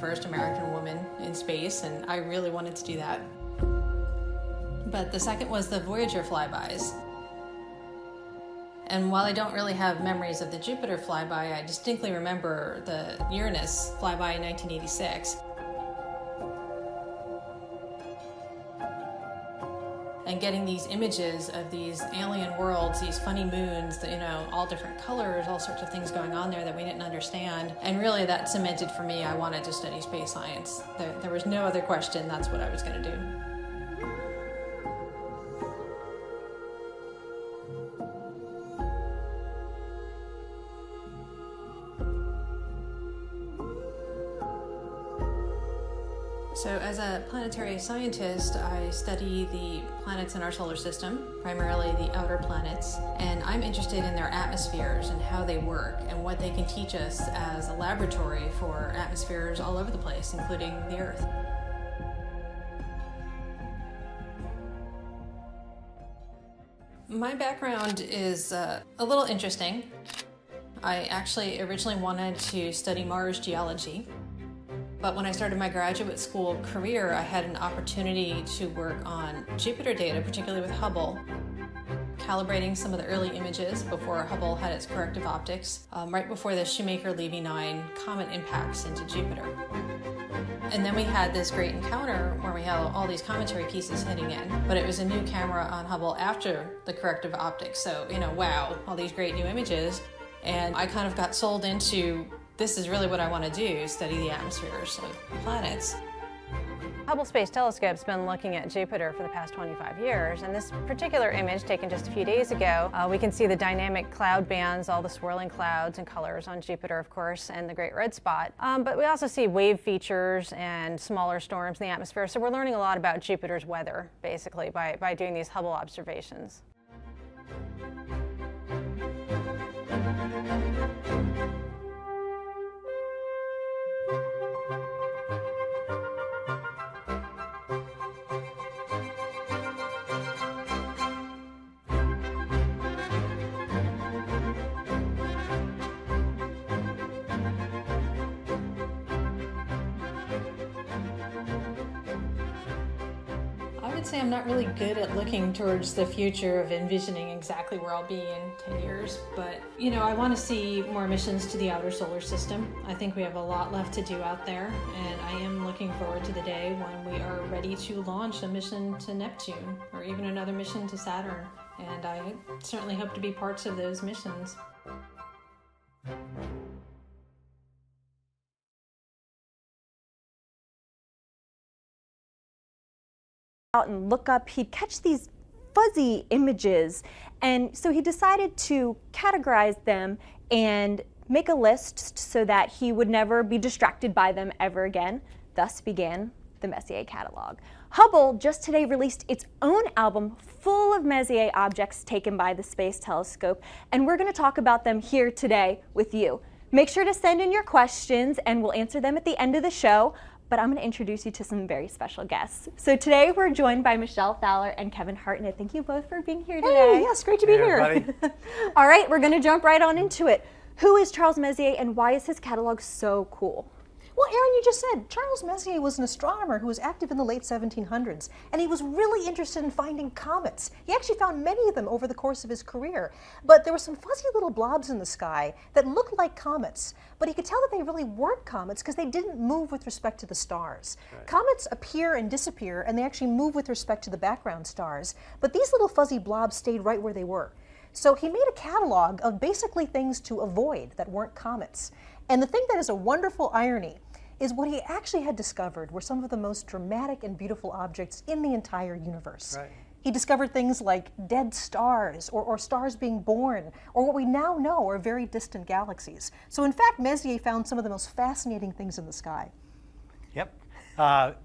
First American woman in space, and I really wanted to do that. But the second was the Voyager flybys. And while I don't really have memories of the Jupiter flyby, I distinctly remember the Uranus flyby in 1986. And getting these images of these alien worlds, these funny moons, you know, all different colors, all sorts of things going on there that we didn't understand. And really that cemented for me, I wanted to study space science. There was no other question, that's what I was going to do. So as a planetary scientist, I study the planets in our solar system, primarily the outer planets, and I'm interested in their atmospheres and how they work and what they can teach us as a laboratory for atmospheres all over the place, including the Earth. My background is a little interesting. I actually originally wanted to study Mars geology. But when I started my graduate school career, I had an opportunity to work on Jupiter data, particularly with Hubble, calibrating some of the early images before Hubble had its corrective optics, right before the Shoemaker-Levy 9 comet impacts into Jupiter. And then we had this great encounter where we had all these commentary pieces hitting in, but it was a new camera on Hubble after the corrective optics. So, you know, wow, all these great new images. And I kind of got sold into this is really what I want to do, study the atmospheres of planets. Hubble Space Telescope's been looking at Jupiter for the past 25 years, and this particular image taken just a few days ago, we can see the dynamic cloud bands, all the swirling clouds and colors on Jupiter, of course, and the Great Red Spot. But we also see wave features and smaller storms in the atmosphere, so we're learning a lot about Jupiter's weather, basically, by doing these Hubble observations. I would say I'm not really good at looking towards the future of envisioning exactly where I'll be in 10 years, but you know, I want to see more missions to the outer solar system. I think we have a lot left to do out there, and I am looking forward to the day when we are ready to launch a mission to Neptune or even another mission to Saturn, and I certainly hope to be parts of those missions. Out and look up, he'd catch these fuzzy images, and so he decided to categorize them and make a list so that he would never be distracted by them ever again. Thus began the Messier catalog. Hubble just today released its own album full of Messier objects taken by the Space Telescope, and we're going to talk about them here today with you. Make sure to send in your questions and we'll answer them at the end of the show. But I'm going to introduce you to some very special guests. So today we're joined by Michelle Fowler and Kevin Hartnett. Thank you both for being here today. Hey, yes, great to be here. All right, we're going to jump right on into it. Who is Charles Messier and why is his catalog so cool? Well, Aaron, you just said Charles Messier was an astronomer who was active in the late 1700s, and he was really interested in finding comets. He actually found many of them over the course of his career, but there were some fuzzy little blobs in the sky that looked like comets, but he could tell that they really weren't comets because they didn't move with respect to the stars. Right. Comets appear and disappear, and they actually move with respect to the background stars, but these little fuzzy blobs stayed right where they were. So he made a catalog of basically things to avoid that weren't comets. And the thing that is a wonderful irony is what he actually had discovered were some of the most dramatic and beautiful objects in the entire universe. Right. He discovered things like dead stars, or stars being born, or what we now know are very distant galaxies. So in fact, Messier found some of the most fascinating things in the sky. Yep.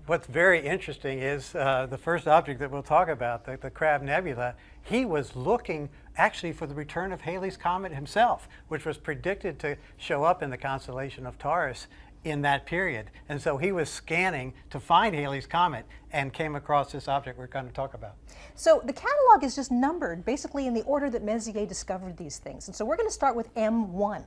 What's very interesting is the first object that we'll talk about, the Crab Nebula. He was looking actually for the return of Halley's Comet himself, which was predicted to show up in the constellation of Taurus in that period. And so he was scanning to find Halley's Comet and came across this object we're going to talk about. So the catalog is just numbered basically in the order that Messier discovered these things. And so we're going to start with M1.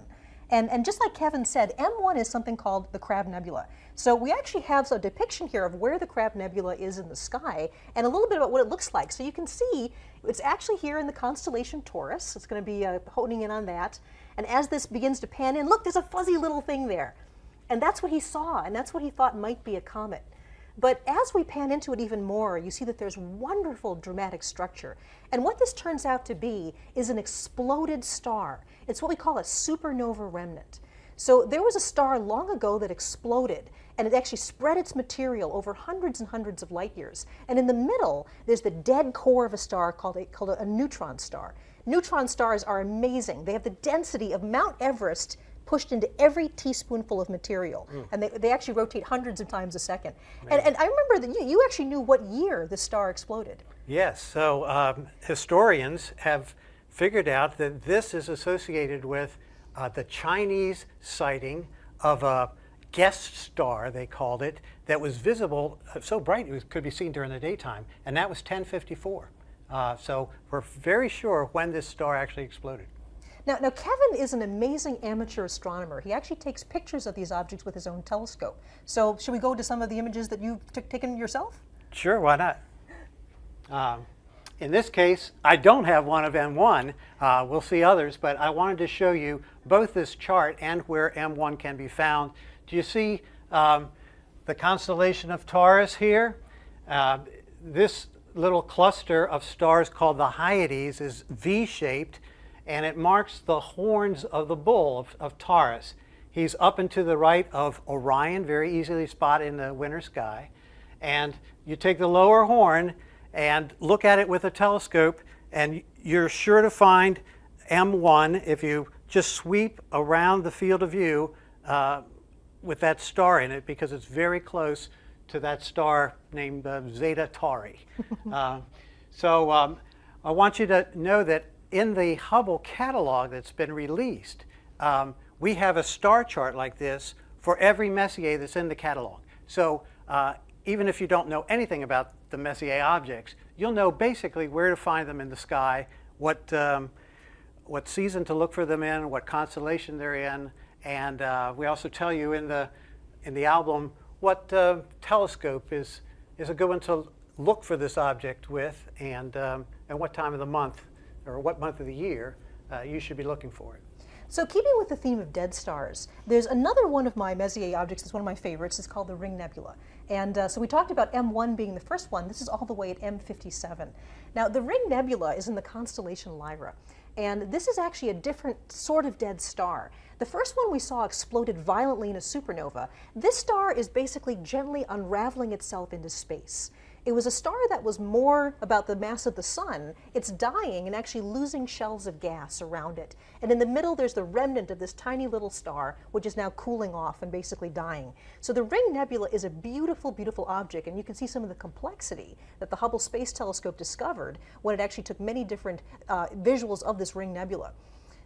And just like Kevin said, M1 is something called the Crab Nebula. So we actually have a depiction here of where the Crab Nebula is in the sky and a little bit about what it looks like. So you can see it's actually here in the constellation Taurus. It's going to be honing in on that. And as this begins to pan in, look, there's a fuzzy little thing there. And that's what he saw, and that's what he thought might be a comet. But as we pan into it even more, you see that there's wonderful dramatic structure. And what this turns out to be is an exploded star. It's what we call a supernova remnant. So there was a star long ago that exploded, and it actually spread its material over hundreds and hundreds of light years. And in the middle, there's the dead core of a star called a neutron star. Neutron stars are amazing. They have the density of Mount Everest pushed into every teaspoonful of material. And they actually rotate hundreds of times a second. And I remember that you actually knew what year the star exploded. Yes, so historians have figured out that this is associated with the Chinese sighting of a guest star, they called it, that was visible, so bright it could be seen during the daytime, and that was 1054. So we're very sure when this star actually exploded. Now, Kevin is an amazing amateur astronomer. He actually takes pictures of these objects with his own telescope. So should we go to some of the images that you've taken yourself? Sure, why not? In this case, I don't have one of M1. We'll see others, but I wanted to show you both this chart and where M1 can be found. Do you see the constellation of Taurus here? This little cluster of stars called the Hyades is V-shaped, and it marks the horns of the bull of Taurus. He's up and to the right of Orion, very easily spotted in the winter sky. And you take the lower horn and look at it with a telescope, and you're sure to find M1 if you just sweep around the field of view with that star in it, because it's very close to that star named Zeta Tauri. So I want you to know that in the Hubble catalog that's been released, we have a star chart like this for every Messier that's in the catalog. So even if you don't know anything about the Messier objects, you'll know basically where to find them in the sky, what season to look for them in, what constellation they're in, and we also tell you in the album what telescope is a good one to look for this object with, and what time of the month or what month of the year you should be looking for it. So keeping with the theme of dead stars, there's another one of my Messier objects that's one of my favorites. It's called the Ring Nebula. And so we talked about M1 being the first one. This is all the way at M57. Now, the Ring Nebula is in the constellation Lyra. And this is actually a different sort of dead star. The first one we saw exploded violently in a supernova. This star is basically gently unraveling itself into space. It was a star that was more about the mass of the sun. It's dying and actually losing shells of gas around it. And in the middle, there's the remnant of this tiny little star, which is now cooling off and basically dying. So the Ring Nebula is a beautiful, beautiful object, and you can see some of the complexity that the Hubble Space Telescope discovered when it actually took many different visuals of this Ring Nebula.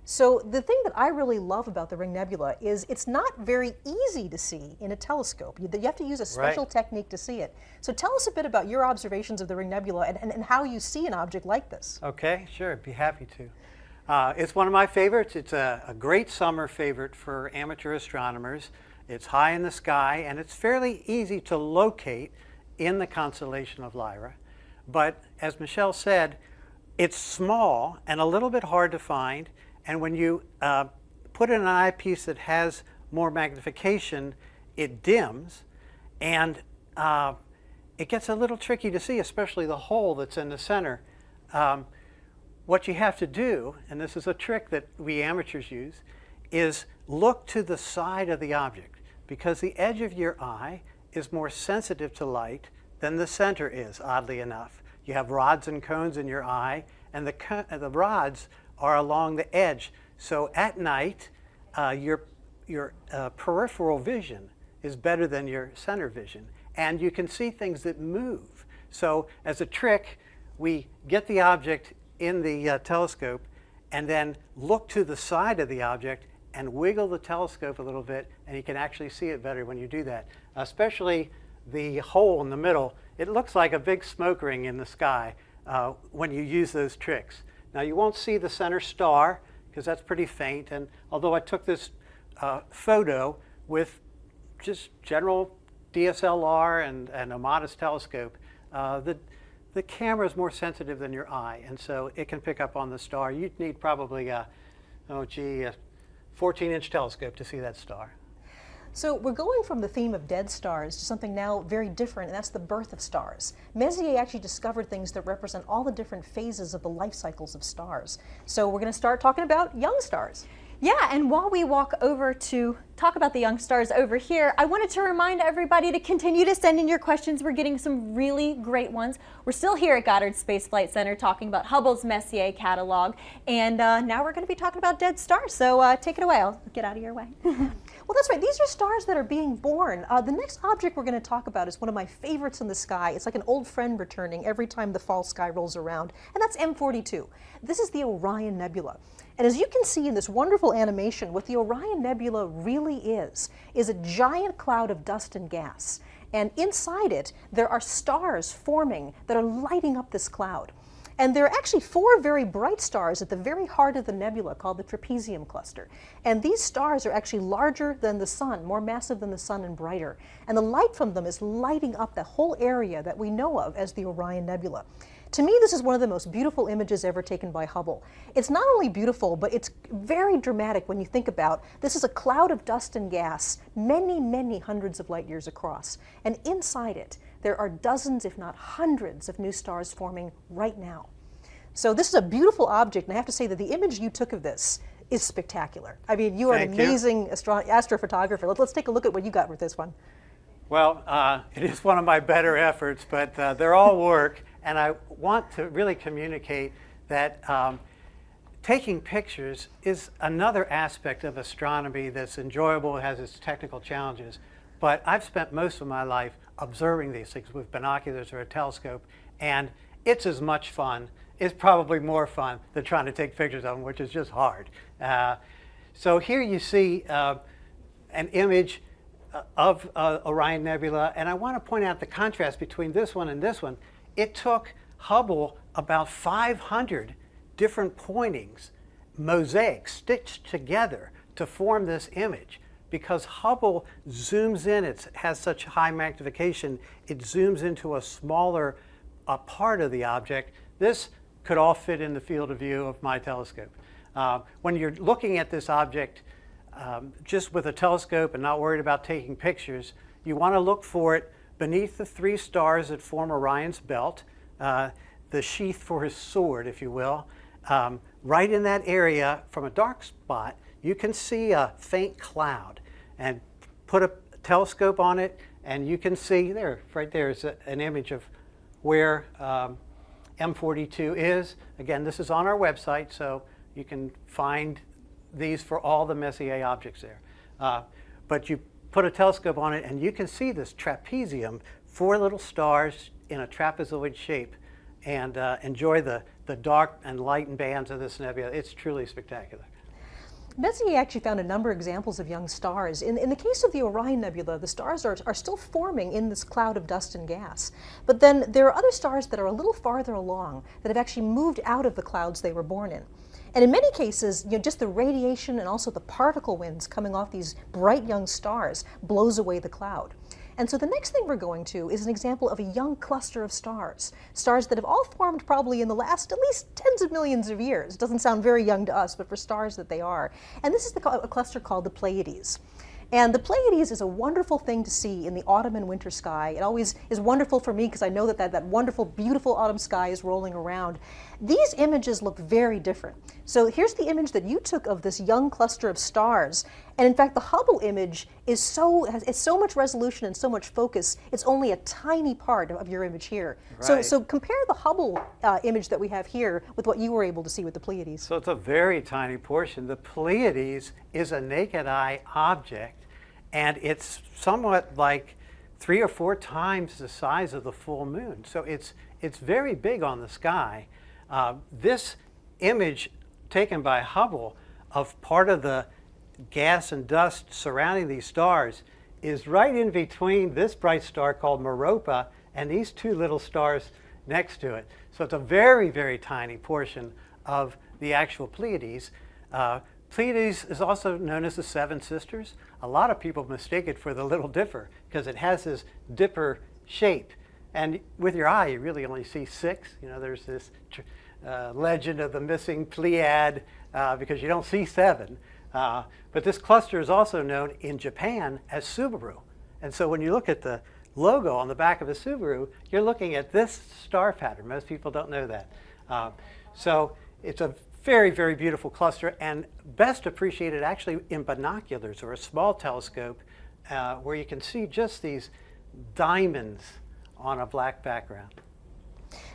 So the thing that I really love about the Ring Nebula is it's not very easy to see in a telescope. You have to use a special technique to see it. So tell us a bit about your observations of the Ring Nebula and how you see an object like this. Okay, sure, I'd be happy to. It's one of my favorites. It's a great summer favorite for amateur astronomers. It's high in the sky, and it's fairly easy to locate in the constellation of Lyra. But as Michelle said, it's small and a little bit hard to find. And when you put in an eyepiece that has more magnification, it dims, and it gets a little tricky to see, especially the hole that's in the center. What you have to do, and this is a trick that we amateurs use, is look to the side of the object, because the edge of your eye is more sensitive to light than the center is, oddly enough. You have rods and cones in your eye, and the rods are along the edge. So at night, your peripheral vision is better than your center vision, and you can see things that move. So as a trick, we get the object in the telescope and then look to the side of the object and wiggle the telescope a little bit, and you can actually see it better when you do that. Especially the hole in the middle. It looks like a big smoke ring in the sky when you use those tricks. Now, you won't see the center star because that's pretty faint, and although I took this photo with just general DSLR and a modest telescope, the camera is more sensitive than your eye, and so it can pick up on the star. You'd need probably a 14-inch telescope to see that star. So we're going from the theme of dead stars to something now very different, and that's the birth of stars. Messier actually discovered things that represent all the different phases of the life cycles of stars. So we're going to start talking about young stars. Yeah, and while we walk over to talk about the young stars over here, I wanted to remind everybody to continue to send in your questions. We're getting some really great ones. We're still here at Goddard Space Flight Center talking about Hubble's Messier catalog, and now we're going to be talking about dead stars. So take it away. I'll get out of your way. Well, that's right. These are stars that are being born. The next object we're going to talk about is one of my favorites in the sky. It's like an old friend returning every time the fall sky rolls around, and that's M42. This is the Orion Nebula. And as you can see in this wonderful animation, what the Orion Nebula really is a giant cloud of dust and gas. And inside it, there are stars forming that are lighting up this cloud. And there are actually 4 very bright stars at the very heart of the nebula called the trapezium cluster. And these stars are actually larger than the sun, more massive than the sun and brighter. And the light from them is lighting up the whole area that we know of as the Orion Nebula. To me, this is one of the most beautiful images ever taken by Hubble. It's not only beautiful, but it's very dramatic when you think about this is a cloud of dust and gas, many, many hundreds of light years across. And inside it, there are dozens, if not hundreds, of new stars forming right now. So this is a beautiful object, and I have to say that the image you took of this is spectacular. I mean, you are an amazing astrophotographer. Let's take a look at what you got with this one. Well, it is one of my better efforts, but they're all work. And I want to really communicate that taking pictures is another aspect of astronomy that's enjoyable, has its technical challenges. But I've spent most of my life observing these things with binoculars or a telescope, and it's as much fun. It's probably more fun than trying to take pictures of them, which is just hard. So here you see an image of Orion Nebula, and I want to point out the contrast between this one and this one. It took Hubble about 500 different pointings, mosaics, stitched together to form this image. Because Hubble zooms in, it has such high magnification, it zooms into a smaller part of the object. This could all fit in the field of view of my telescope. When you're looking at this object just with a telescope and not worried about taking pictures, you want to look for it beneath the 3 stars that form Orion's belt, the sheath for his sword, if you will. Right in that area, from a dark spot, you can see a faint cloud. And put a telescope on it, and you can see there, right there is an image of where M42 is. Again, this is on our website, so you can find these for all the Messier objects there. But you put a telescope on it, and you can see this trapezium, 4 little stars in a trapezoid shape, and enjoy the dark and light bands of this nebula. It's truly spectacular. Messier actually found a number of examples of young stars. In the case of the Orion Nebula, the stars are still forming in this cloud of dust and gas. But then there are other stars that are a little farther along that have actually moved out of the clouds they were born in. And in many cases, just the radiation and also the particle winds coming off these bright young stars blows away the cloud. And so the next thing we're going to is an example of a young cluster of stars. Stars that have all formed probably in the last at least tens of millions of years. It doesn't sound very young to us, but for stars that they are. And this is a cluster called the Pleiades. And the Pleiades is a wonderful thing to see in the autumn and winter sky. It always is wonderful for me because I know that wonderful, beautiful autumn sky is rolling around. These images look very different. So here's the image that you took of this young cluster of stars. And in fact, the Hubble image is has so much resolution and so much focus, it's only a tiny part of your image here. Right. So compare the Hubble image that we have here with what you were able to see with the Pleiades. So it's a very tiny portion. The Pleiades is a naked eye object, and it's somewhat like 3 or 4 times the size of the full moon. So it's very big on the sky. This image taken by Hubble of part of the gas and dust surrounding these stars is right in between this bright star called Meropa and these 2 little stars next to it. So it's a very, very tiny portion of the actual Pleiades. Pleiades is also known as the Seven Sisters. A lot of people mistake it for the Little Dipper because it has this dipper shape. And with your eye, you really only see 6. You know, there's this legend of the missing Pleiad because you don't see 7. But this cluster is also known in Japan as Subaru. And so when you look at the logo on the back of a Subaru, you're looking at this star pattern. Most people don't know that. So it's a very, very beautiful cluster, and best appreciated actually in binoculars or a small telescope where you can see just these diamonds on a black background.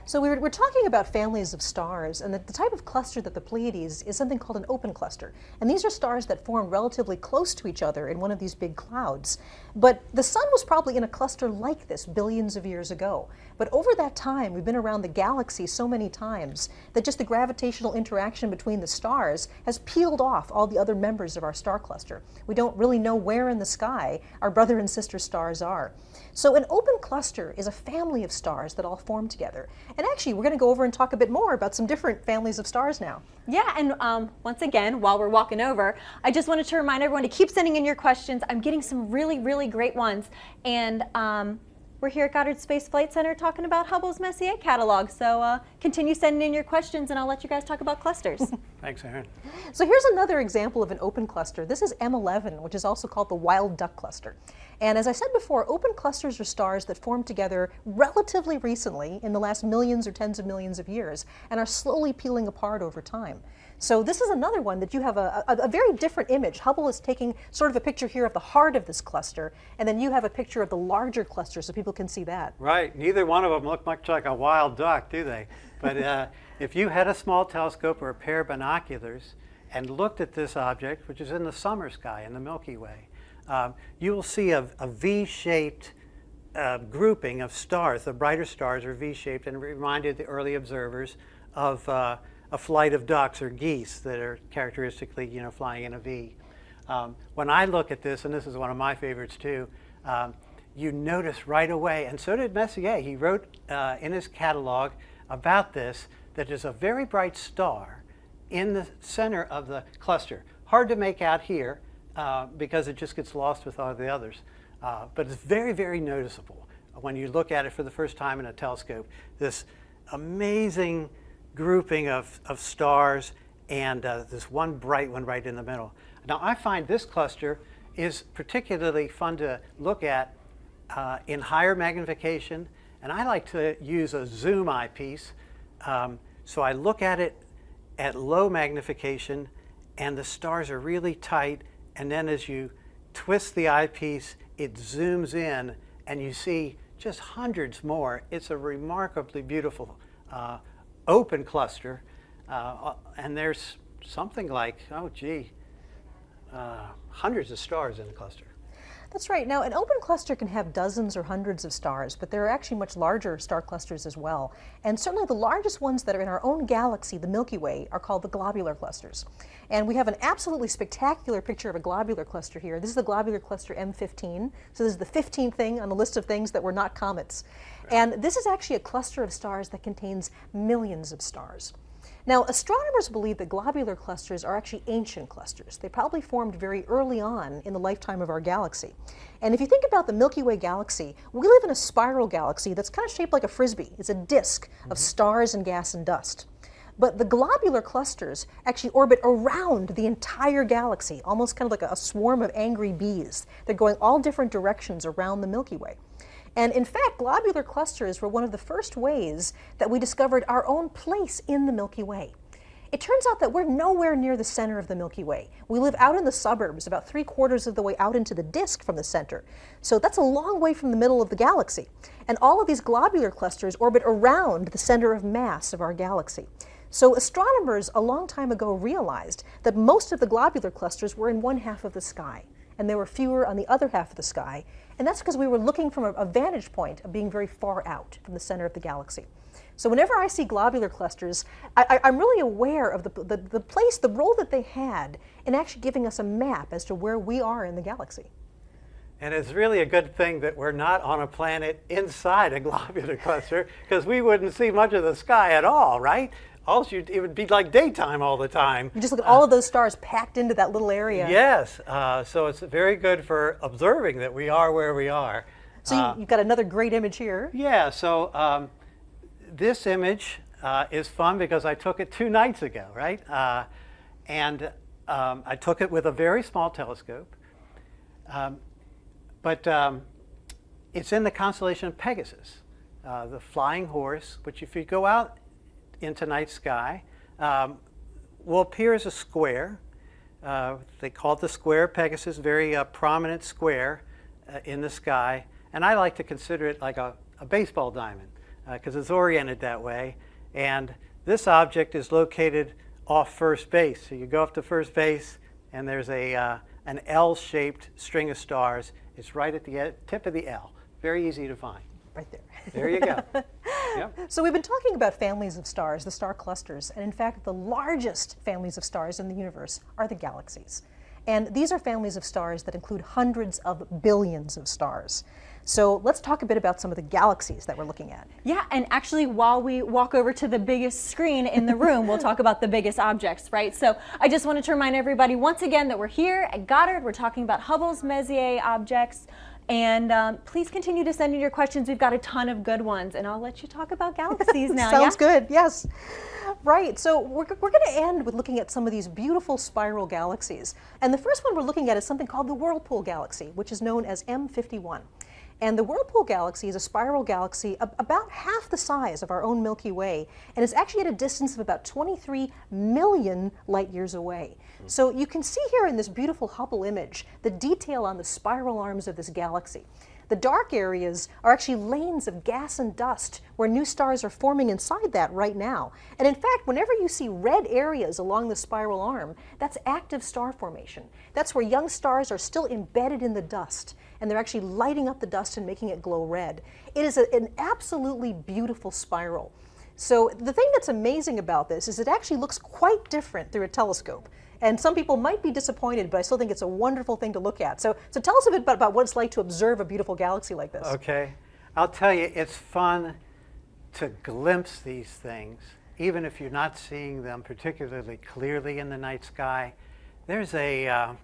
So we're talking about families of stars, and the type of cluster that the Pleiades is something called an open cluster. And these are stars that form relatively close to each other in one of these big clouds. But the sun was probably in a cluster like this billions of years ago. But over that time, we've been around the galaxy so many times that just the gravitational interaction between the stars has peeled off all the other members of our star cluster. We don't really know where in the sky our brother and sister stars are. So an open cluster is a family of stars that all form together. And actually, we're going to go over and talk a bit more about some different families of stars now. Yeah, and once again, while we're walking over, I just wanted to remind everyone to keep sending in your questions. I'm getting some really, really great ones. And we're here at Goddard Space Flight Center talking about Hubble's Messier catalog. So continue sending in your questions, and I'll let you guys talk about clusters. Thanks, Aaron. So here's another example of an open cluster. This is M11, which is also called the wild duck cluster. And as I said before, open clusters are stars that formed together relatively recently in the last millions or tens of millions of years and are slowly peeling apart over time. So this is another one that you have a very different image. Hubble is taking sort of a picture here of the heart of this cluster, and then you have a picture of the larger cluster so people can see that. Right. Neither one of them look much like a wild duck, do they? But if you had a small telescope or a pair of binoculars and looked at this object, which is in the summer sky in the Milky Way, you will see a V-shaped grouping of stars. The brighter stars are V-shaped and reminded the early observers of a flight of ducks or geese that are characteristically, you know, flying in a V. When I look at this, and this is one of my favorites too, you notice right away, and so did Messier. He wrote in his catalog about this, that there's a very bright star in the center of the cluster. Hard to make out here because it just gets lost with all the others. But it's very, very noticeable when you look at it for the first time in a telescope. This amazing grouping of stars and this one bright one right in the middle. Now I find this cluster is particularly fun to look at in higher magnification, and I like to use a zoom eyepiece. So I look at it at low magnification and the stars are really tight, and then as you twist the eyepiece it zooms in and you see just hundreds more. It's a remarkably beautiful open cluster, and there's something like, hundreds of stars in the cluster. That's right. Now, an open cluster can have dozens or hundreds of stars, but there are actually much larger star clusters as well. And certainly the largest ones that are in our own galaxy, the Milky Way, are called the globular clusters. And we have an absolutely spectacular picture of a globular cluster here. This is the globular cluster M15. So this is the 15th thing on the list of things that were not comets. Right. And this is actually a cluster of stars that contains millions of stars. Now, astronomers believe that globular clusters are actually ancient clusters. They probably formed very early on in the lifetime of our galaxy. And if you think about the Milky Way galaxy, we live in a spiral galaxy that's kind of shaped like a frisbee. It's a disk of stars and gas and dust. But the globular clusters actually orbit around the entire galaxy, almost kind of like a swarm of angry bees. They're going all different directions around the Milky Way. And in fact, globular clusters were one of the first ways that we discovered our own place in the Milky Way. It turns out that we're nowhere near the center of the Milky Way. We live out in the suburbs, about 3/4 of the way out into the disk from the center. So that's a long way from the middle of the galaxy. And all of these globular clusters orbit around the center of mass of our galaxy. So astronomers a long time ago realized that most of the globular clusters were in one half of the sky, and there were fewer on the other half of the sky. And that's because we were looking from a vantage point of being very far out from the center of the galaxy. So whenever I see globular clusters, I'm really aware of the place, the role that they had in actually giving us a map as to where we are in the galaxy. And it's really a good thing that we're not on a planet inside a globular cluster, because we wouldn't see much of the sky at all, right? it would be like daytime all the time. You just look at all of those stars packed into that little area. Yes, so it's very good for observing that we are where we are. So you've got another great image here. Yeah, so this image is fun because I took it 2 nights ago, right? And I took it with a very small telescope. But it's in the constellation of Pegasus, the flying horse, which if you go out into night sky, will appear as a square. They call it the square of Pegasus, very prominent square in the sky. And I like to consider it like a baseball diamond because it's oriented that way. And this object is located off first base. So you go up to first base and there's an L-shaped string of stars. It's right at the tip of the L. Very easy to find. Right there. There you go. Yep. So we've been talking about families of stars, the star clusters, and in fact the largest families of stars in the universe are the galaxies. And these are families of stars that include hundreds of billions of stars. So let's talk a bit about some of the galaxies that we're looking at. Yeah, and actually while we walk over to the biggest screen in the room, we'll talk about the biggest objects, right? So I just wanted to remind everybody once again that we're here at Goddard. We're talking about Hubble's Messier objects. And please continue to send in your questions. We've got a ton of good ones, and I'll let you talk about galaxies now. Sounds good, yes. Right, so we're going to end with looking at some of these beautiful spiral galaxies. And the first one we're looking at is something called the Whirlpool Galaxy, which is known as M51. And the Whirlpool Galaxy is a spiral galaxy about half the size of our own Milky Way, and it's actually at a distance of about 23 million light years away. So you can see here in this beautiful Hubble image the detail on the spiral arms of this galaxy. The dark areas are actually lanes of gas and dust where new stars are forming inside that right now. And in fact, whenever you see red areas along the spiral arm, that's active star formation. That's where young stars are still embedded in the dust, and they're actually lighting up the dust and making it glow red. It is an absolutely beautiful spiral. So the thing that's amazing about this is it actually looks quite different through a telescope. And some people might be disappointed, but I still think it's a wonderful thing to look at. So tell us a bit about what it's like to observe a beautiful galaxy like this. Okay. I'll tell you, it's fun to glimpse these things, even if you're not seeing them particularly clearly in the night sky. There's a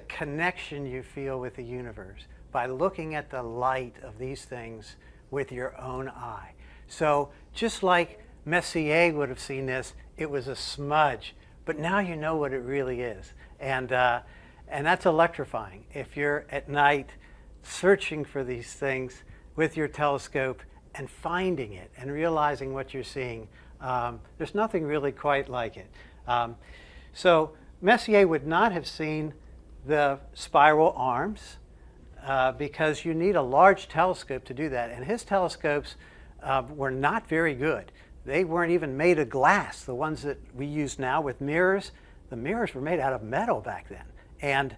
connection you feel with the universe by looking at the light of these things with your own eye. So just like Messier would have seen this, it was a smudge. But now you know what it really is. And that's electrifying. If you're at night searching for these things with your telescope and finding it and realizing what you're seeing, there's nothing really quite like it. So Messier would not have seen the spiral arms because you need a large telescope to do that. And his telescopes were not very good. They weren't even made of glass. The ones that we use now with mirrors, the mirrors were made out of metal back then. And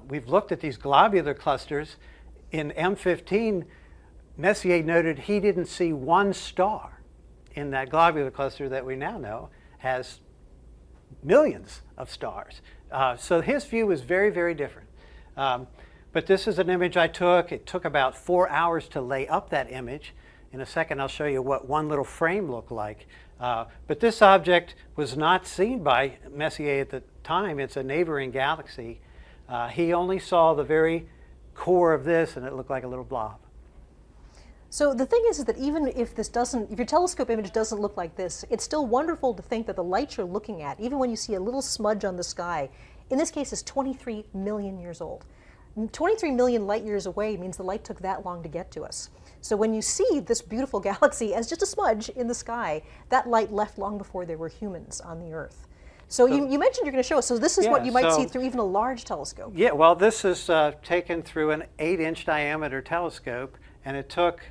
we've looked at these globular clusters. In M15, Messier noted he didn't see one star in that globular cluster that we now know has millions of stars. So his view was very, very different. But this is an image I took. It took about 4 hours to lay up that image. In a second, I'll show you what one little frame looked like. But this object was not seen by Messier at the time. It's a neighboring galaxy. He only saw the very core of this, and it looked like a little blob. So the thing is that even if if your telescope image doesn't look like this, it's still wonderful to think that the light you're looking at, even when you see a little smudge on the sky, in this case is 23 million years old. 23 million light years away means the light took that long to get to us. So when you see this beautiful galaxy as just a smudge in the sky, that light left long before there were humans on the Earth. So you mentioned you're going to show us. So this is what you might see through even a large telescope. Yeah, well, this is taken through an 8-inch diameter telescope, and it took,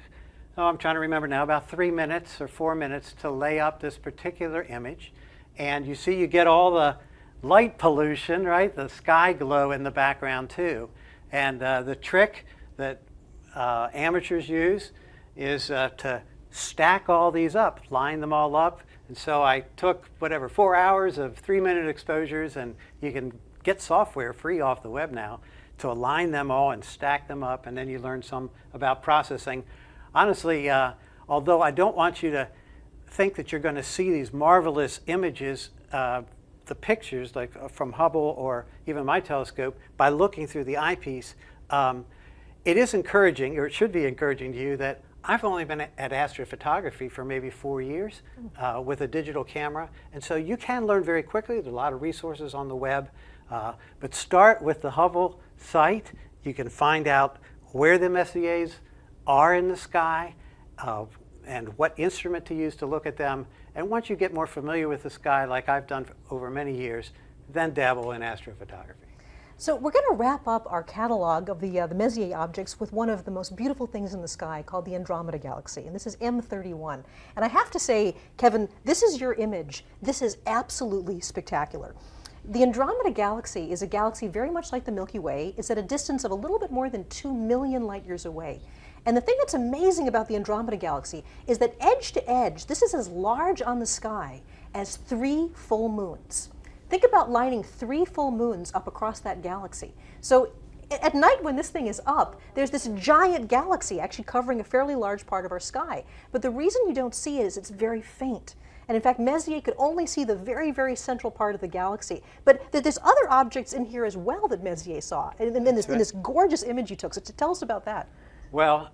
I'm trying to remember now, about 3 minutes or 4 minutes to lay up this particular image. And you see you get all the light pollution, right? The sky glow in the background too. And the trick that amateurs use is to stack all these up, line them all up. And so I took, 4 hours of 3-minute exposures, and you can get software free off the web now to align them all and stack them up, and then you learn some about processing. Honestly, although I don't want you to think that you're going to see these marvelous images, the pictures like from Hubble or even my telescope, by looking through the eyepiece. It is encouraging, or it should be encouraging to you, that I've only been at astrophotography for maybe 4 years with a digital camera, and so you can learn very quickly. There's a lot of resources on the web, but start with the Hubble site. You can find out where the Messiers are in the sky, and what instrument to use to look at them. And once you get more familiar with the sky, like I've done over many years, then dabble in astrophotography. So we're going to wrap up our catalog of the Messier objects with one of the most beautiful things in the sky called the Andromeda Galaxy, and this is M31. And I have to say, Kevin, this is your image. This is absolutely spectacular. The Andromeda Galaxy is a galaxy very much like the Milky Way. It's at a distance of a little bit more than 2 million light years away. And the thing that's amazing about the Andromeda Galaxy is that edge to edge, this is as large on the sky as 3 full moons. Think about lining 3 full moons up across that galaxy. So at night when this thing is up, there's this giant galaxy actually covering a fairly large part of our sky. But the reason you don't see it is it's very faint. And in fact, Messier could only see the very, very central part of the galaxy. But there's other objects in here as well that Messier saw in this gorgeous image you took. So tell us about that. Well,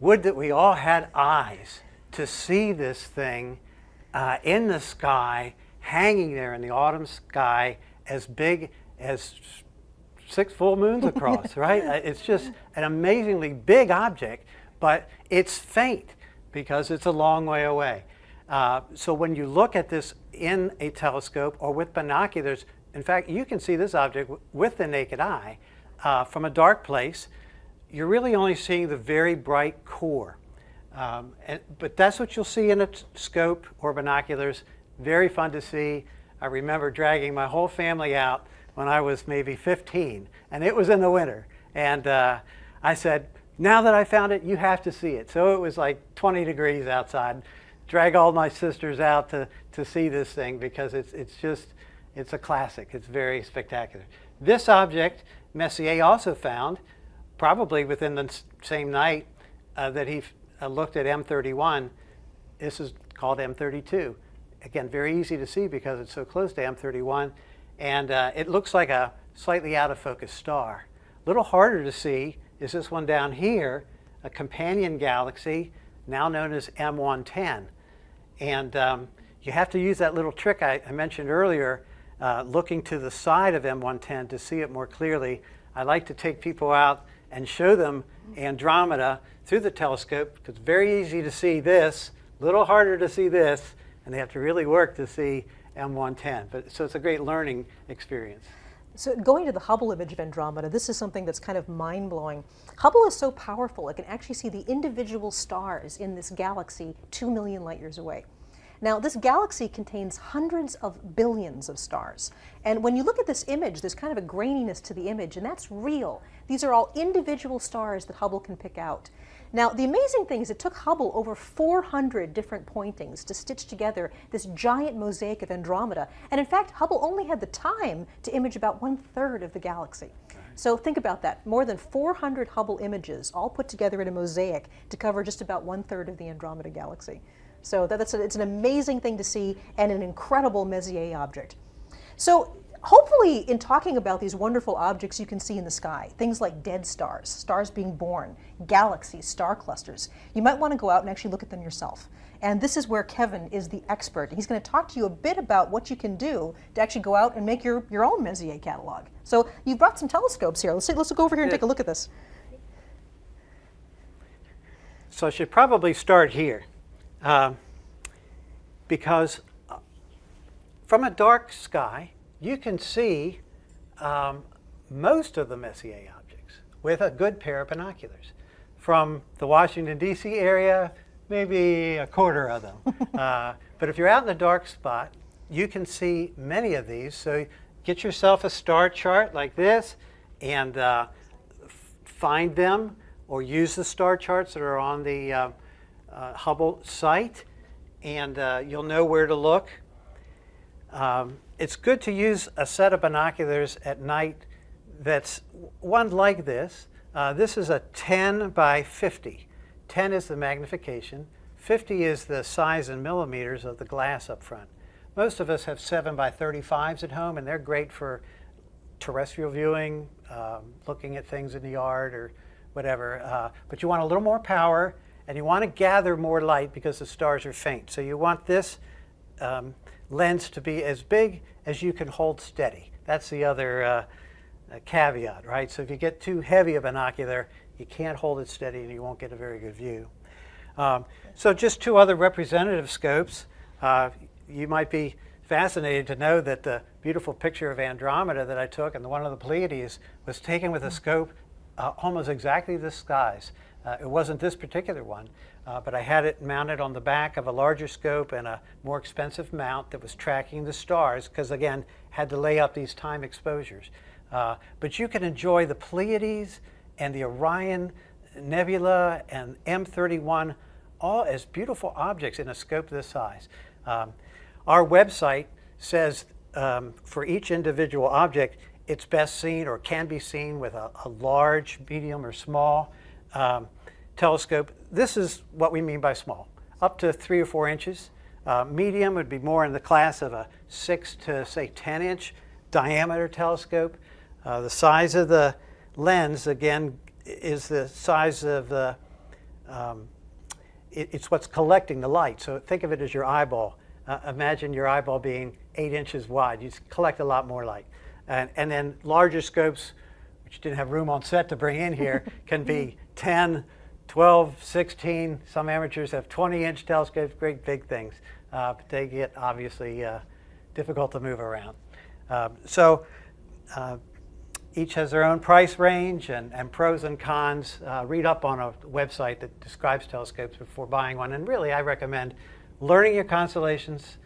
would that we all had eyes to see this thing in the sky, hanging there in the autumn sky, as big as 6 full moons across, right? It's just an amazingly big object, but it's faint because it's a long way away. So when you look at this in a telescope or with binoculars, in fact, you can see this object with the naked eye from a dark place. You're really only seeing the very bright core. But that's what you'll see in a scope or binoculars. Very fun to see. I remember dragging my whole family out when I was maybe 15, and it was in the winter. And I said, now that I found it, you have to see it. So it was like 20 degrees outside. Drag all my sisters out to see this thing because it's a classic. It's very spectacular. This object, Messier also found, probably within the same night that he looked at M31. This is called M32. Again, very easy to see because it's so close to M31. And it looks like a slightly out of focus star. A little harder to see is this one down here, a companion galaxy, now known as M110. And you have to use that little trick I mentioned earlier, looking to the side of M110 to see it more clearly. I like to take people out and show them Andromeda through the telescope, because it's very easy to see this, a little harder to see this, and they have to really work to see M110. So it's a great learning experience. So going to the Hubble image of Andromeda, this is something that's kind of mind-blowing. Hubble is so powerful, it can actually see the individual stars in this galaxy 2 million light years away. Now, this galaxy contains hundreds of billions of stars. And when you look at this image, there's kind of a graininess to the image, and that's real. These are all individual stars that Hubble can pick out. Now, the amazing thing is it took Hubble over 400 different pointings to stitch together this giant mosaic of Andromeda. And in fact, Hubble only had the time to image about 1/3 of the galaxy. So think about that. More than 400 Hubble images all put together in a mosaic to cover just about 1/3 of the Andromeda galaxy. So it's an amazing thing to see and an incredible Messier object. So hopefully in talking about these wonderful objects you can see in the sky, things like dead stars, stars being born, galaxies, star clusters, you might want to go out and actually look at them yourself. And this is where Kevin is the expert. He's going to talk to you a bit about what you can do to actually go out and make your own Messier catalog. So you've brought some telescopes here. Let's go over here and take a look at this. So I should probably start here. Because from a dark sky, you can see most of the Messier objects with a good pair of binoculars. From the Washington, D.C. area, maybe a quarter of them. But if you're out in a dark spot, you can see many of these. So get yourself a star chart like this and find them, or use the star charts that are on the Hubble site, and you'll know where to look. It's good to use a set of binoculars at night that's one like this. This is a 10 by 50. 10 is the magnification, 50 is the size in millimeters of the glass up front. Most of us have 7 by 35s at home, and they're great for terrestrial viewing, looking at things in the yard or whatever. But you want a little more power, and you want to gather more light because the stars are faint. So you want this lens to be as big as you can hold steady. That's the other caveat, right? So if you get too heavy a binocular, you can't hold it steady and you won't get a very good view. So just two other representative scopes. You might be fascinated to know that the beautiful picture of Andromeda that I took and the one of the Pleiades was taken with a scope almost exactly this size. It wasn't this particular one, but I had it mounted on the back of a larger scope and a more expensive mount that was tracking the stars because, again, had to lay up these time exposures. But you can enjoy the Pleiades and the Orion Nebula and M31 all as beautiful objects in a scope this size. Our website says for each individual object, it's best seen or can be seen with a large, medium, or small telescope. This is what we mean by small, up to 3 or 4 inches. Medium would be more in the class of a 6 to, say, 10-inch diameter telescope. The size of the lens, again, is the size of the, it's what's collecting the light. So think of it as your eyeball. Imagine your eyeball being 8 inches wide. You collect a lot more light. And then larger scopes, which you didn't have room on set to bring in here, can be 10, 12, 16. Some amateurs have 20-inch telescopes, great big things. But they get obviously difficult to move around. Each has their own price range and pros and cons. Read up on a website that describes telescopes before buying one. And really, I recommend learning your constellations,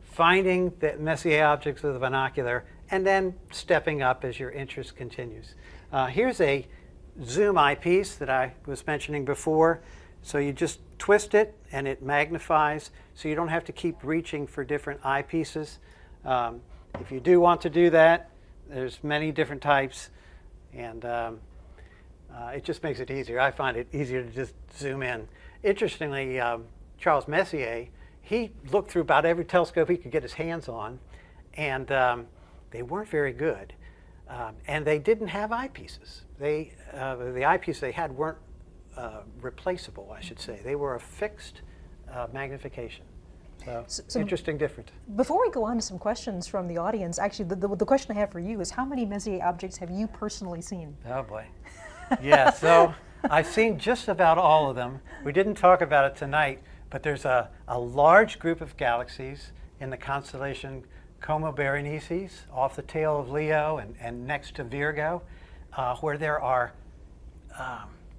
finding the Messier objects with a binocular, and then stepping up as your interest continues. Here's a zoom eyepiece that I was mentioning before. So you just twist it and it magnifies, so you don't have to keep reaching for different eyepieces. If you do want to do that, there's many different types, and it just makes it easier. I find it easier to just zoom in. Interestingly, Charles Messier, he looked through about every telescope he could get his hands on, and they weren't very good. And they didn't have eyepieces. The eyepieces they had weren't replaceable, I should say. They were a fixed magnification. So interesting difference. Before we go on to some questions from the audience, actually the question I have for you is how many Messier objects have you personally seen? Oh boy. Yeah, so I've seen just about all of them. We didn't talk about it tonight, but there's a large group of galaxies in the constellation Como Berenices, off the tail of Leo and next to Virgo, where there are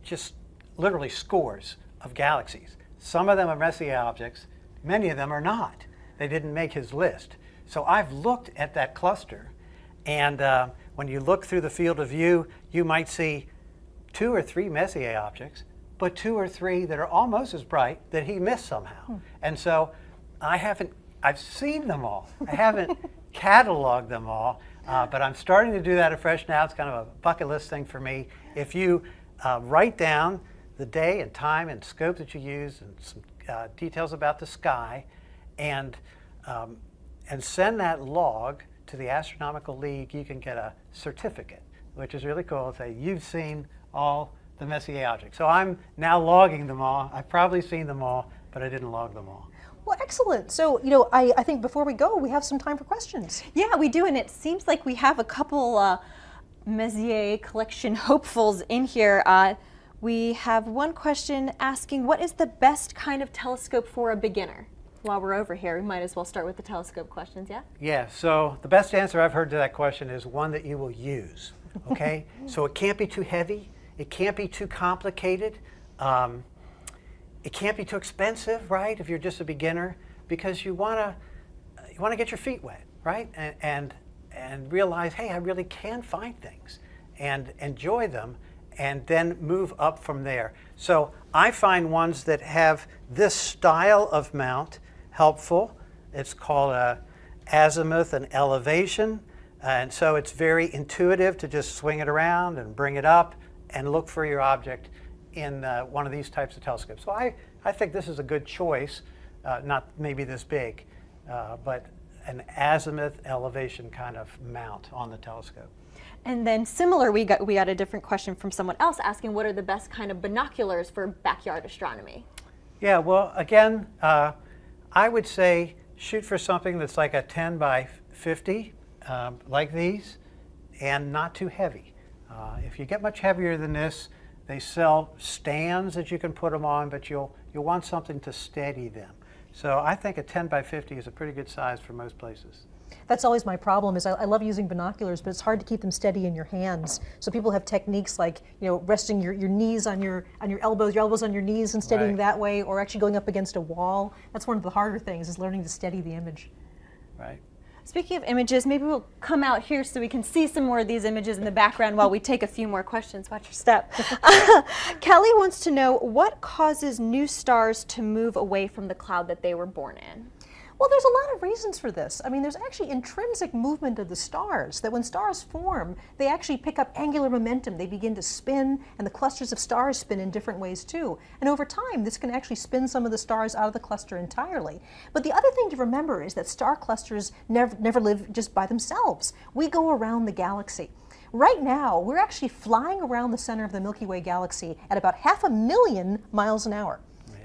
just literally scores of galaxies. Some of them are Messier objects, many of them are not. They didn't make his list. So I've looked at that cluster, and when you look through the field of view, you might see 2 or 3 Messier objects, but 2 or 3 that are almost as bright that he missed somehow. And so I've seen them all. I haven't cataloged them all, but I'm starting to do that afresh now. It's kind of a bucket list thing for me. If you write down the day and time and scope that you use and some details about the sky, and send that log to the Astronomical League, you can get a certificate, which is really cool. Say you've seen all the Messier objects. So I'm now logging them all. I've probably seen them all, but I didn't log them all. Well, excellent. So, I think before we go, we have some time for questions. Yeah, we do, and it seems like we have a couple Messier collection hopefuls in here. We have one question asking, what is the best kind of telescope for a beginner? While we're over here, we might as well start with the telescope questions, yeah? Yeah, so the best answer I've heard to that question is one that you will use, okay? So it can't be too heavy, it can't be too complicated, it can't be too expensive, right, if you're just a beginner, because you want to get your feet wet, right, and realize, hey, I really can find things and enjoy them, and then move up from there. So I find ones that have this style of mount helpful. It's called azimuth and elevation, and so it's very intuitive to just swing it around and bring it up and look for your object in one of these types of telescopes. So I think this is a good choice, not maybe this big, but an azimuth elevation kind of mount on the telescope. And then similar, we got a different question from someone else asking what are the best kind of binoculars for backyard astronomy? Yeah, well, again, I would say shoot for something that's like a 10 by 50, like these, and not too heavy. If you get much heavier than this, they sell stands that you can put them on, but you'll want something to steady them. So I think a 10 by 50 is a pretty good size for most places. That's always my problem. Is I love using binoculars, but it's hard to keep them steady in your hands. So people have techniques like, you know, resting your knees on your elbows on your knees and steadying Right. that way, or actually going up against a wall. That's one of the harder things, is learning to steady the image. Right. Speaking of images, maybe we'll come out here so we can see some more of these images in the background while we take a few more questions. Watch your step. Kelly wants to know what causes new stars to move away from the cloud that they were born in? Well, there's a lot of reasons for this. I mean, there's actually intrinsic movement of the stars, that when stars form, they actually pick up angular momentum. They begin to spin, and the clusters of stars spin in different ways too. And over time, this can actually spin some of the stars out of the cluster entirely. But the other thing to remember is that star clusters never live just by themselves. We go around the galaxy. Right now, we're actually flying around the center of the Milky Way galaxy at about 500,000 miles an hour.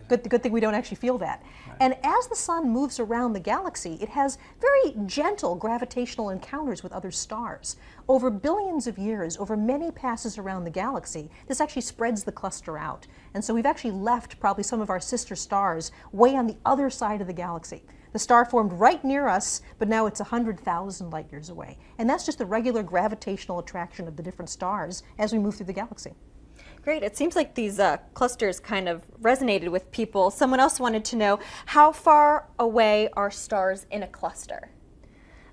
Good thing we don't actually feel that. Right. And as the sun moves around the galaxy, it has very gentle gravitational encounters with other stars. Over billions of years, over many passes around the galaxy, this actually spreads the cluster out. And so we've actually left probably some of our sister stars way on the other side of the galaxy. The star formed right near us, but now it's 100,000 light years away. And that's just the regular gravitational attraction of the different stars as we move through the galaxy. Great. It seems like these clusters kind of resonated with people. Someone else wanted to know, how far away are stars in a cluster?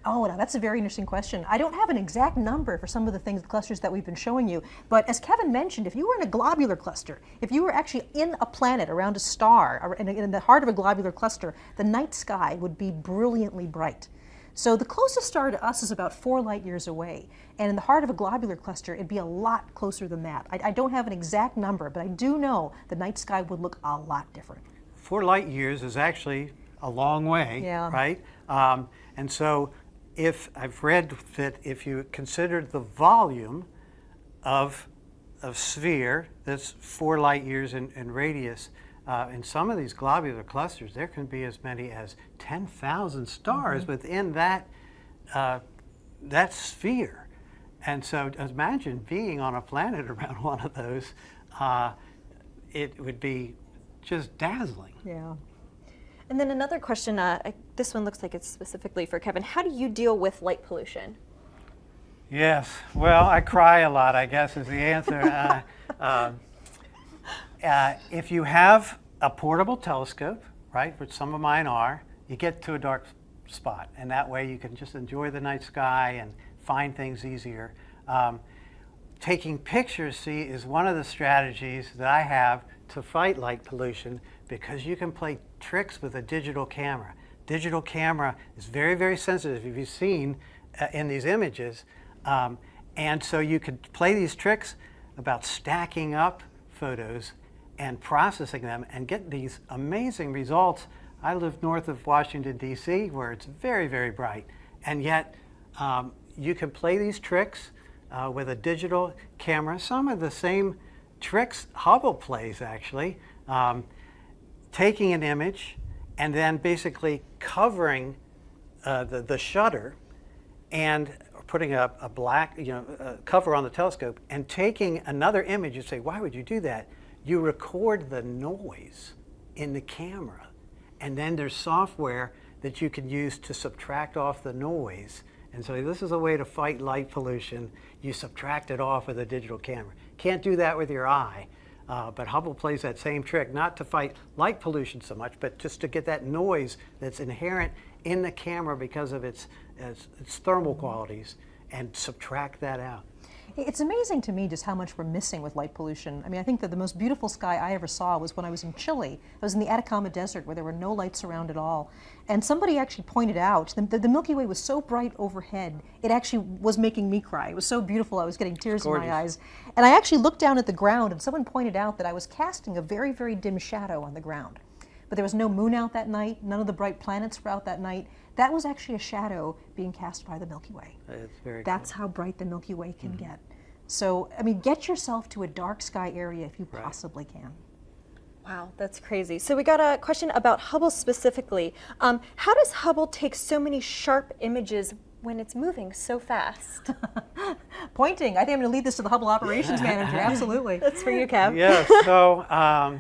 Oh, now that's a very interesting question. I don't have an exact number for some of the clusters that we've been showing you, but as Kevin mentioned, if you were in a globular cluster, if you were actually in a planet around a star, or in the heart of a globular cluster, the night sky would be brilliantly bright. So the closest star to us is about 4 light years away. And in the heart of a globular cluster, it'd be a lot closer than that. I don't have an exact number, but I do know the night sky would look a lot different. 4 light years is actually a long way, yeah. Right? And so if I've read that if you considered the volume of a sphere that's 4 light years in radius, in some of these globular clusters, there can be as many as 10,000 stars within that sphere. And so imagine being on a planet around one of those. It would be just dazzling. Yeah. And then another question, this one looks like it's specifically for Kevin. How do you deal with light pollution? Yes, well, I cry a lot, I guess, is the answer. If you have a portable telescope, right, which some of mine are, you get to a dark spot, and that way you can just enjoy the night sky and find things easier. Taking pictures, see, is one of the strategies that I have to fight light pollution, because you can play tricks with a digital camera. Digital camera is very, very sensitive, if you've seen in these images. And so you could play these tricks about stacking up photos and processing them and get these amazing results. I live north of Washington, D.C., where it's very, very bright. And yet you can play these tricks with a digital camera. Some of the same tricks Hubble plays, actually. Taking an image and then basically covering the shutter and putting a black cover on the telescope and taking another image. You say, why would you do that? You record the noise in the camera, and then there's software that you can use to subtract off the noise. And so this is a way to fight light pollution. You subtract it off with a digital camera. Can't do that with your eye, but Hubble plays that same trick, not to fight light pollution so much, but just to get that noise that's inherent in the camera because of its thermal qualities, and subtract that out. It's amazing to me just how much we're missing with light pollution. I mean, I think that the most beautiful sky I ever saw was when I was in Chile. I was in the Atacama Desert where there were no lights around at all. And somebody actually pointed out the Milky Way was so bright overhead, it actually was making me cry. It was so beautiful, I was getting tears in my eyes. And I actually looked down at the ground and someone pointed out that I was casting a very, very dim shadow on the ground. But there was no moon out that night, none of the bright planets were out that night. That was actually a shadow being cast by the Milky Way. That's how bright the Milky Way can get. So, I mean, get yourself to a dark sky area if you possibly can. Wow, that's crazy. So we got a question about Hubble specifically. How does Hubble take so many sharp images when it's moving so fast? Pointing. I think I'm going to lead this to the Hubble operations manager. Absolutely. That's for you, Kev. Yeah, so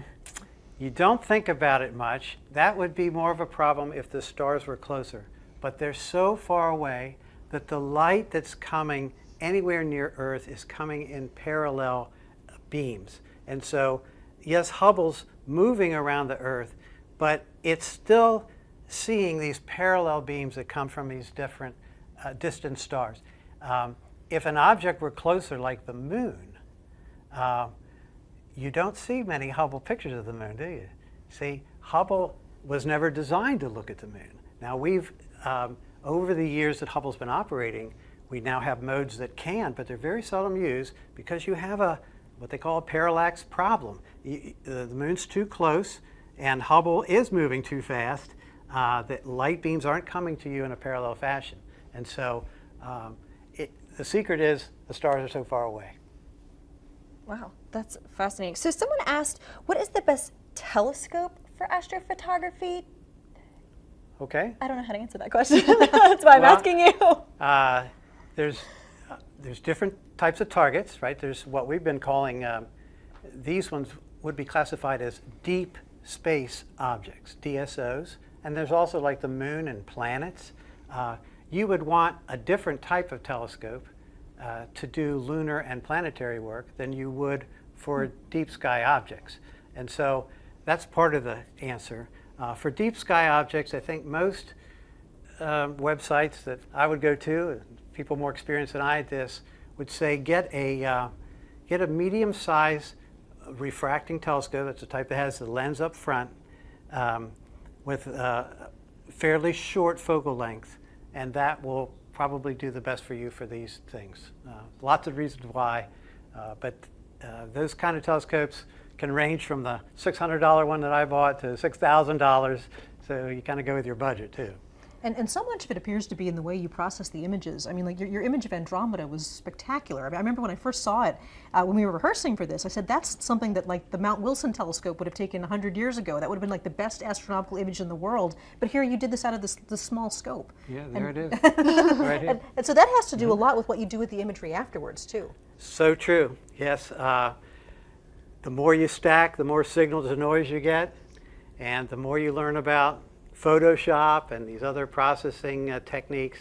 you don't think about it much. That would be more of a problem if the stars were closer. But they're so far away that the light that's coming anywhere near Earth is coming in parallel beams. And so, yes, Hubble's moving around the Earth, but it's still seeing these parallel beams that come from these different distant stars. If an object were closer, like the moon, you don't see many Hubble pictures of the moon, do you? See, Hubble was never designed to look at the moon. Now we've, over the years that Hubble's been operating, we now have modes that can, but they're very seldom used because you have what they call a parallax problem. The moon's too close and Hubble is moving too fast. That light beams aren't coming to you in a parallel fashion. And so the secret is the stars are so far away. Wow, that's fascinating. So someone asked, what is the best telescope for astrophotography? Okay. I don't know how to answer that question. That's why I'm asking you. There's different types of targets, right? There's what we've been calling, these ones would be classified as deep space objects, DSOs. And there's also like the moon and planets. You would want a different type of telescope to do lunar and planetary work than you would for deep sky objects. And so that's part of the answer. For deep sky objects, I think most websites that I would go to, people more experienced than I at this, would say get a medium-sized refracting telescope. That's the type that has the lens up front with fairly short focal length, and that will probably do the best for you for these things. Lots of reasons why, but those kind of telescopes can range from the $600 one that I bought to $6,000, so you kind of go with your budget too. And so much of it appears to be in the way you process the images. I mean, like your image of Andromeda was spectacular. I mean, I remember when I first saw it, when we were rehearsing for this, I said that's something that like the Mount Wilson telescope would have taken 100 years ago. That would have been like the best astronomical image in the world. But here you did this out of this small scope. Yeah, there it is. Right here. And so that has to do a lot with what you do with the imagery afterwards too. So true, yes. The more you stack, the more signal to noise you get, and the more you learn about Photoshop and these other processing techniques,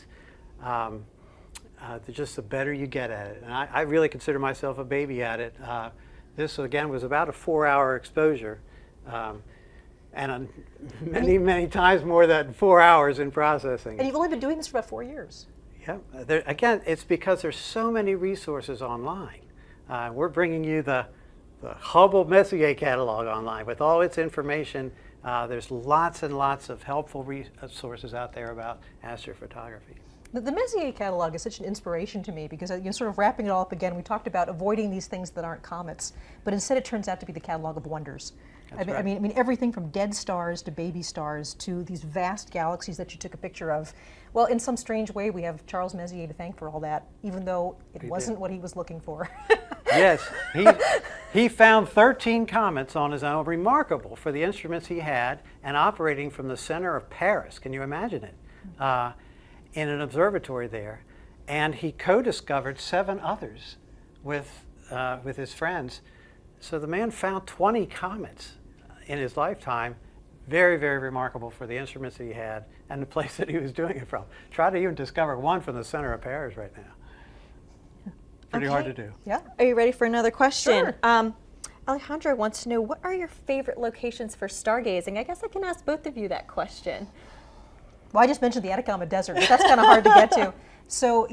just the better you get at it. And I really consider myself a baby at it. This, again, was about a 4-hour exposure, and many, many times more than 4 hours in processing. And you've only been doing this for about 4 years. Yeah. Again, it's because there's so many resources online. We're bringing you the Hubble Messier catalog online with all its information. There's lots and lots of helpful resources out there about astrophotography. The Messier catalog is such an inspiration to me because, sort of wrapping it all up again, we talked about avoiding these things that aren't comets, but instead it turns out to be the catalog of wonders. I mean, everything from dead stars to baby stars to these vast galaxies that you took a picture of. Well, in some strange way, we have Charles Messier to thank for all that, even though it wasn't what he was looking for. Yes, he found 13 comets on his own, remarkable for the instruments he had, and operating from the center of Paris. Can you imagine it? In an observatory there. And he co-discovered 7 others with his friends. So the man found 20 comets in his lifetime. Very, very remarkable for the instruments that he had and the place that he was doing it from. Try to even discover one from the center of Paris right now. Pretty hard to do. Yeah. Are you ready for another question? Sure. Alejandro wants to know, what are your favorite locations for stargazing? I guess I can ask both of you that question. Well, I just mentioned the Atacama Desert, but that's kind of hard to get to. So,